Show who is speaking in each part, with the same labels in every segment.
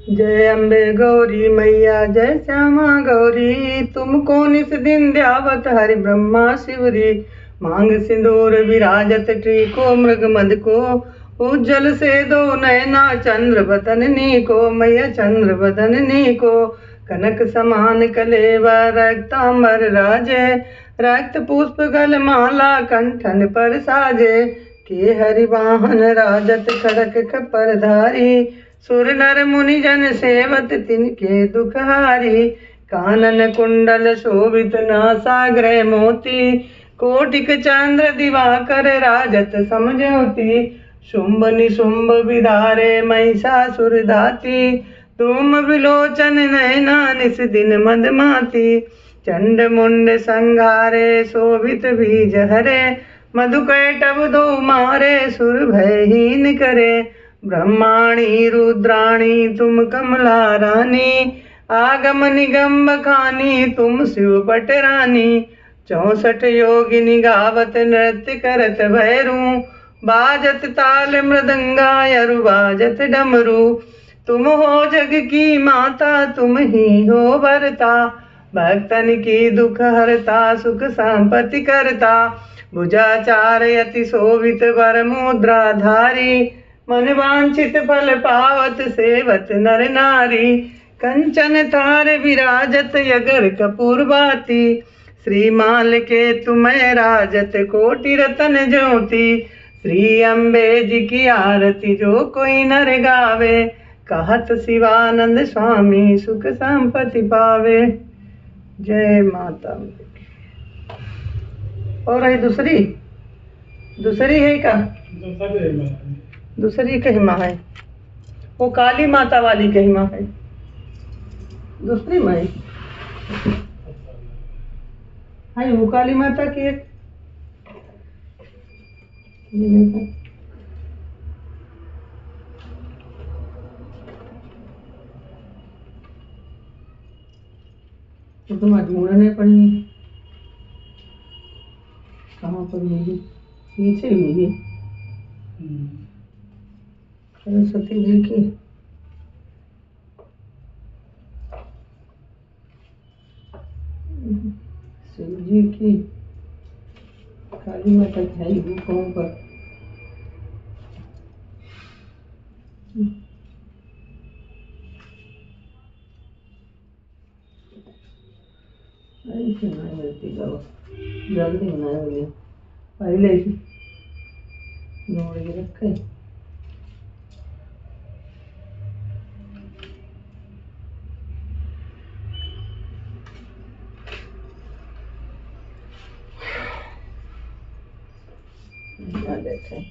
Speaker 1: जय अम्बे गौरी मैया जय श्यामा गौरी, तुमको निस दिन ध्यावत हरि ब्रह्मा शिवरी। मांग सिंदूर विराजत टीको मृग मद को, उज्जवल से दो नयना चंद्र बदन को। मैया चंद्र बदन को, कनक समान कलेवा रक्तांबर राजे। रक्त पुष्प गल माला कंठन पर साजे, के हरि वाहन राजत खड़क खपर धारी। सुर नर मुनि जन सेवत तिनके दुखहारी। कानन कुंडल शोभित नासाग्र मोती, कोटिक चंद्र दिवाकर राजत समझौती। शुंभ निशुंभ विदारे महिषासुर धाती, धूम विलोचन नयना निस दिन मदमाती। चंड मुंड संघारे शोभित बीज हरे, मधुकैटभ दो मारे सुर भयहीन करे। ब्रह्माणी रुद्राणी तुम कमला रानी, आगम निगम बखानी तुम शिव पट रानी। 64 योगिनी गावत नृत्य करत भैरू, बाजत ताल मृदंगा अरु बाजत डमरू। तुम हो जग की माता तुम ही हो भरता, भक्तन की दुख हरता सुख संपत्ति करता। भुजाचार अति शोभित वर मुद्राधारी, मन वांछित फल पावत सेवत नर नारी। कंचन थार विराजत अगर कपूर बाती, श्री माल के तुम्हें राजत कोटि रतन ज्योति। श्री अम्बे जी की आरती जो कोई नर गावे, कहत शिवानंद स्वामी सुख संपत्ति पावे। जय माता अम्बे। और है दूसरी है का दूसरी कहिमा है, वो काली माता वाली कहिमा है। दूसरी माई है वो काली माता की एक तो तुम ढूंढने पड़ी, कहाँ पर मिली? पीछे मिली सरस्वती जी की। शिव जी की काली माता की है गुफाओं पर। ऐसे नहीं मिलती जाओ, जल्दी बनाए बोले पहले ही जोड़ के रखे। देखें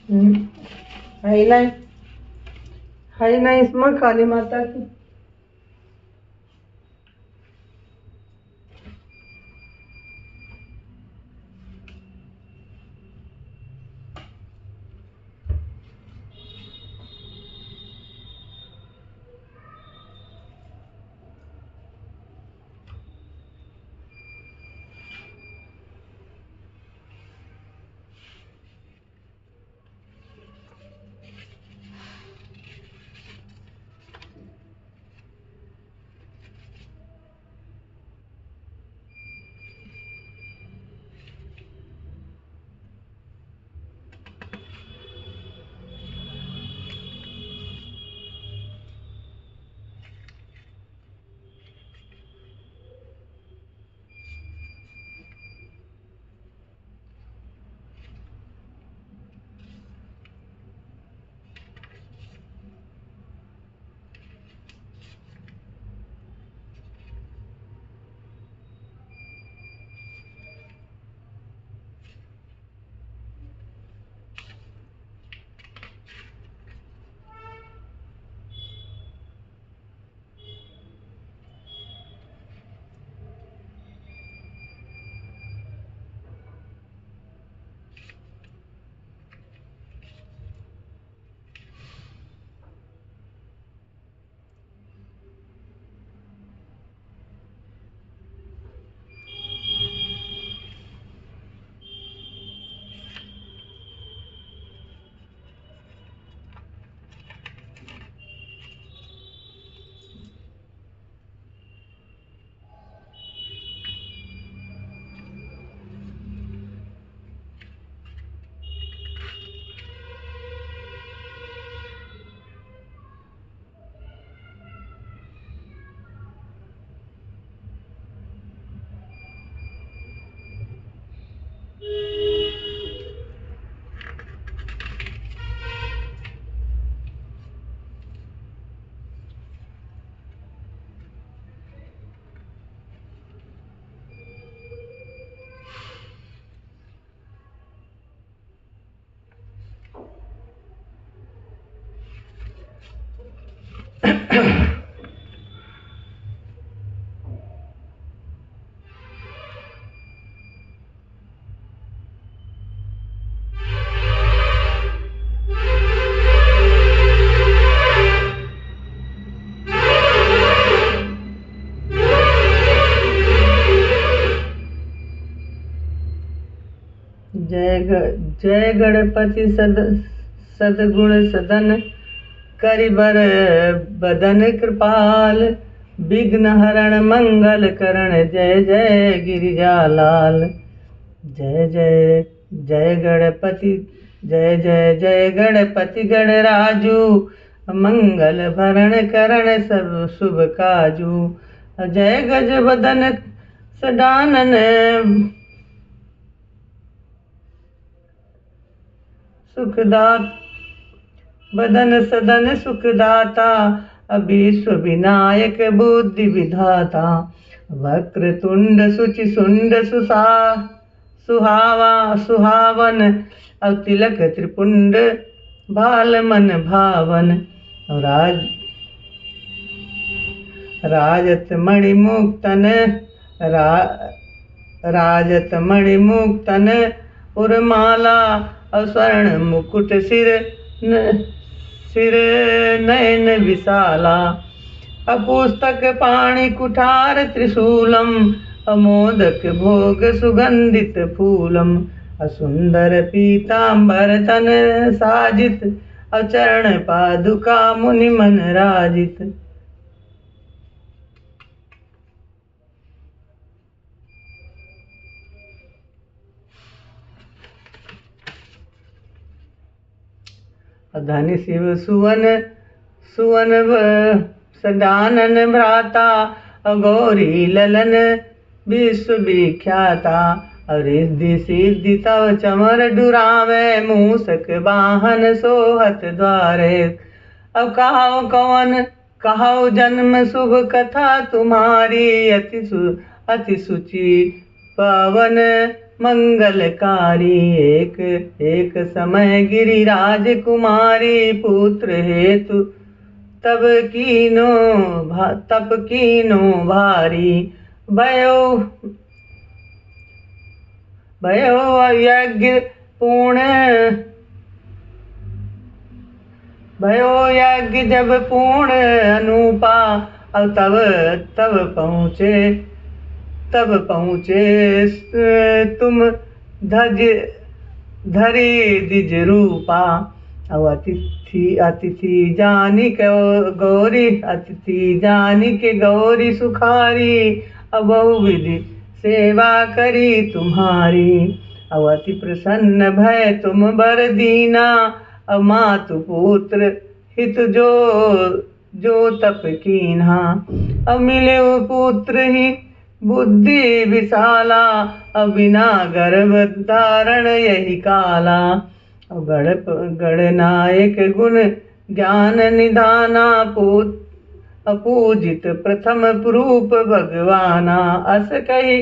Speaker 1: है नहीं इसमें काली माता की। जय गणपति सदगुण सदन करिबर बदन कृपाल विघ्न हरण मंगल करण जय जय गिरिजा लाल। जय जय जय गणपति जय जय जय गणपति गणराजू मंगल भरण करण सब शुभ काजू। जय गज बदन सडानन सुखदात बदन सदन सुखदाता विश्व विनायक बुद्धि विधाता। वक्र तुंड सुचि सुंड सुहावन और तिलक त्रिपुंड भाल मन भावन। राजत मणिमुक्तन राजत मणिमुक्तन उर्माला और स्वर्ण मुकुट सिर नयन विशाला। अपुस्तक पाणि कुठार त्रिशूलम अमोदक भोग सुगंधित फूलम। असुंदर पीतांबर तन साजित अचरण पादुका मुनि मन राजित। धनि शिव सुवन सदानन भ्राता गौरी ललन विश्व विख्याता। रिद्धि सिद्धि तव चमर डुरावे मूसक वाहन सोहत द्वारे। अब कहो जन्म शुभ कथा तुम्हारी अति सुचि मंगलकारी। एक एक समय गिरिराज कुमारी पुत्र हेतु तब कीनो भारी। भयो भयो यज्ञ पूर्ण भयो यज्ञ जब पूर्ण अनुपा। अब तब पहुँचे तुम धज धरे द्विज रूपा। अब अतिथि जानी के गौरी सुखारी। अब बहुविधि सेवा करी तुम्हारी। अब अति प्रसन्न भय तुम बर दीना। अब मातु पुत्र हित जो तप कीन्हा। अब मिले पुत्र ही बुद्धि विशाला। अब बिना गर्भ धारण यही काला। अब गणनायक गुण ज्ञान निधाना। अपूजित प्रथम रूप भगवाना। अस कही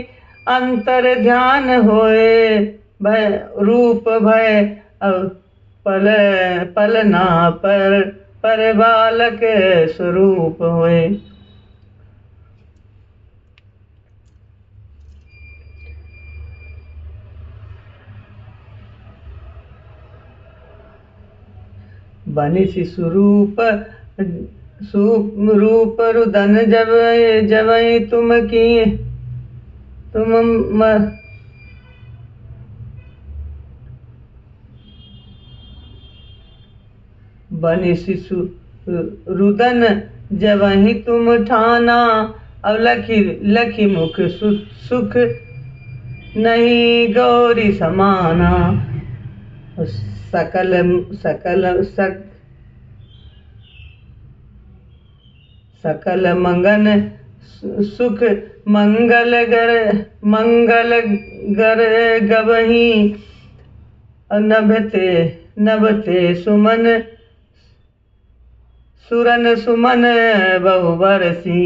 Speaker 1: अंतर ध्यान होए भय रूप भय। पलना पर बालक स्वरूप होए। बनि शिशु रूप रुदन जवै बनि शिशु रुदन जवहि तुम ठाना। अब लखी मुख सुख नहीं गौरी समाना। सकल मंगन सुख मंगल गर गवही। नभते सुरन सुमन बहु बरसी।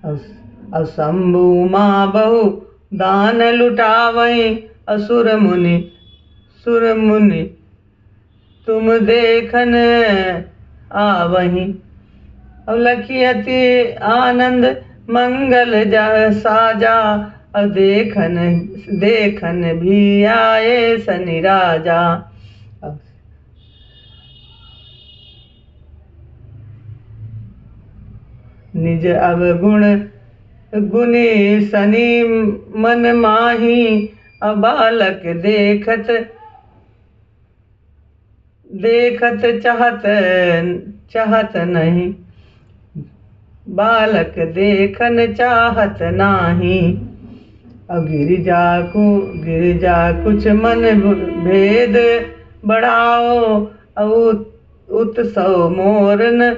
Speaker 1: अब शंभु माँ बहु दान लुटावई। असुर मुनि तुम देखन आवही। अब लखी अति आनंद मंगल साजा। अब देखन भी आए शनि राजा। निज अवगुण गुणी शनि मन माही। अब बालक देखत चाहत नहीं। बालक देखन चाहत नाही। अब गिरिजा कुछ मन भेद बढ़ाओ। अब उत्सव मोरन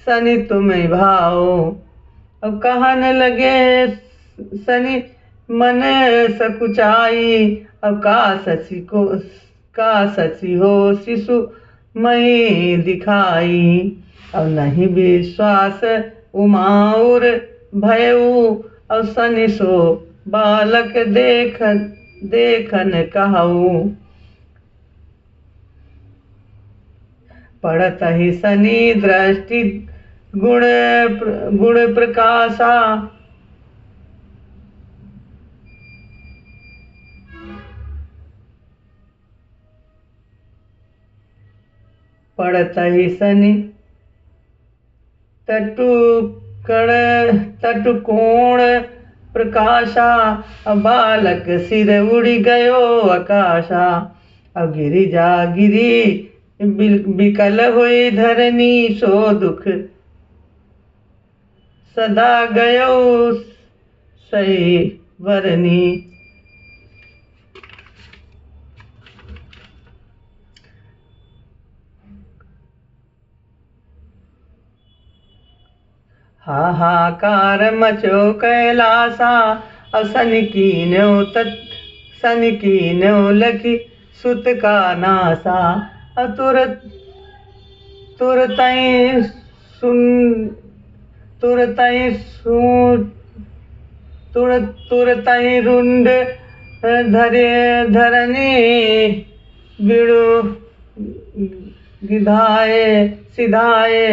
Speaker 1: शनि तुम्हें भाओ। अब कहन लगे शनि मन सकुचाई। अब का सची हो शिशु मई दिखाई। अब नहीं विश्वास उमाउर भयऊ। अब शनि सो बालक देखन कहऊ। पड़त ही शनि दृष्टि गुण प्रकाशा। पड़त ही शनि तटु कोण प्रकाशा। अब बालक सिर उड़ी गयो आकाशा। अब गिरी विकल हुई धरनी। सो दुख सदा गयो सही वरनी। हाहाकार मचो कैलासा। अब शनि कीन्यो लखी सुत का नासा। अब तुरतई रुंड धरे धरनी बिड़ु गिधाए सिधाए,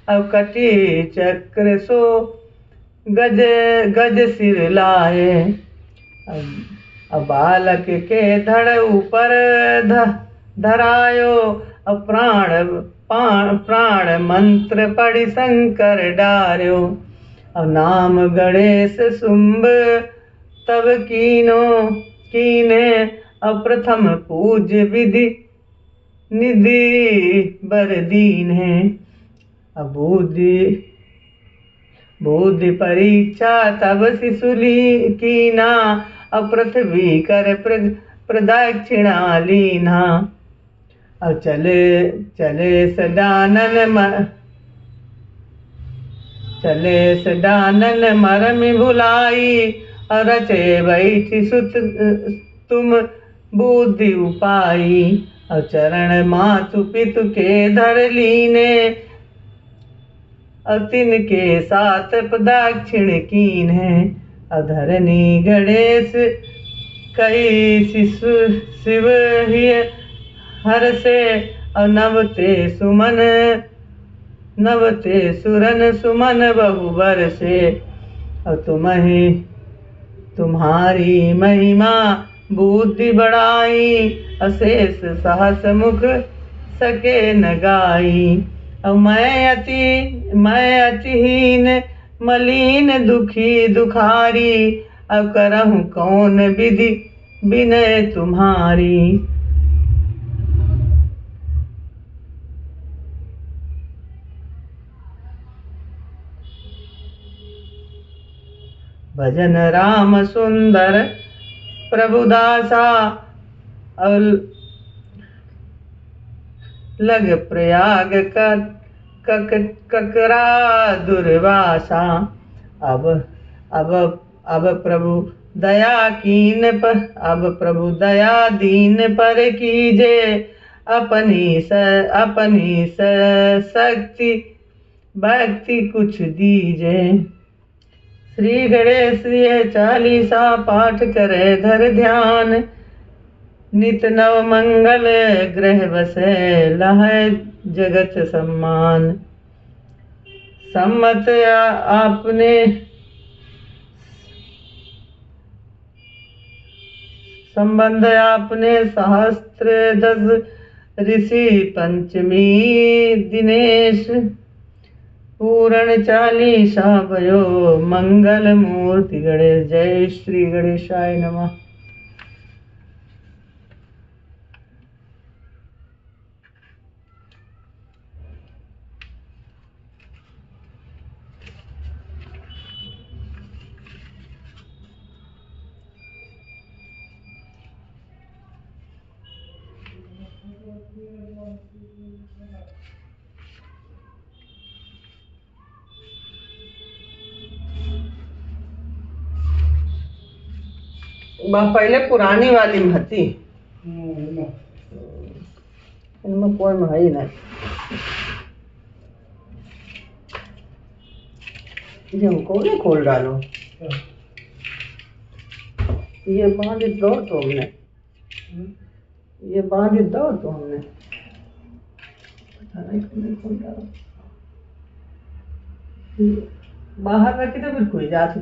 Speaker 1: अब कटी चक्र सो गज गज सिर लाए। अब बालक के धड़ ऊपर धरायो, अब प्राण मंत्र पढ़ि शंकर डार्यो। अब नाम गणेश शुंभ तब कीने, अब प्रथम पूज्य विधि निधि बर दीन है। अब बुद्धि परीक्षा तब शिशुली कीना, अब पृथ्वी कर प्रदक्षिणा लीना। अब चले सदानन मरम भुलाई, रचे बैठी सुत तुम बुद्धि उपाई। अब चरण मातु पितु के धर लीने, अब तिनके साथ प्रदक्षिण कीन है। अधरनी गणेश कई शिव ही हर से, नवते सुरन सुमन बहु बरसे। अब तुम्हारी महिमा बुद्धि बढ़ाई, अशेष सहस मुख सके न गाई। अब मैं अतिहीन मलिन दुखी दुखारी, अब करहूँ कौन विधि विनय तुम्हारी। भजन राम सुंदर प्रभुदासा, लग प्रयाग ककरा दुर्वासा। अब प्रभु दया दीन पर कीजे, अपनी शक्ति भक्ति कुछ दीजे। श्री गणेश ये चालीसा पाठ करे धर ध्यान, नित नव मंगल ग्रह बसे लहै जगत सम्मान। सम्मत संबंध आपने सहस्त्र दस ऋषि पंचमी दिनेश, पूर्ण चालीसा भयो मंगल मूर्ति गणेश। जय श्री गणेशाय नमः। पहले पुरानी वाली में थी, इनमें कोई में है ही नहीं। ये हमको नहीं खोल डालो, ये बांध दो तो हमने, ये बांध दो तो हमने, पता नहीं खोल डालो। बाहर रखी तो फिर कोई जाती।